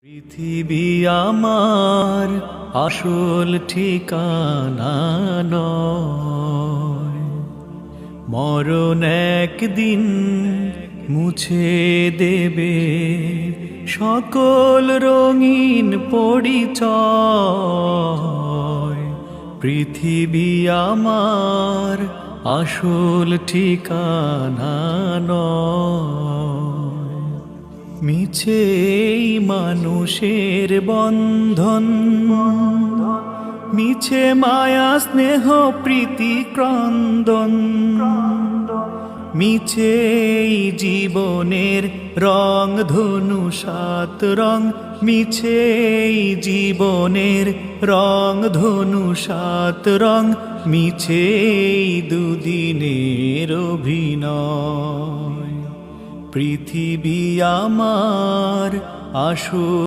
পৃথিবী আমার আসল ঠিকানা নয়, মরণ একদিন মুছে দেবে সকল রঙিন পরিচয়। পৃথিবী আমার আসল ঠিকানা নয়, মিছে এই মানুষের বন্ধন, মিছে মায়া স্নেহ প্রীতি ক্রন্দন, মিছে এই জীবনের রং ধনু সাত রং, মিছে এই জীবনের রং ধনু সাত রং, মিছে এই দুদিনের অভিনয়। পৃথিবী আমার আসল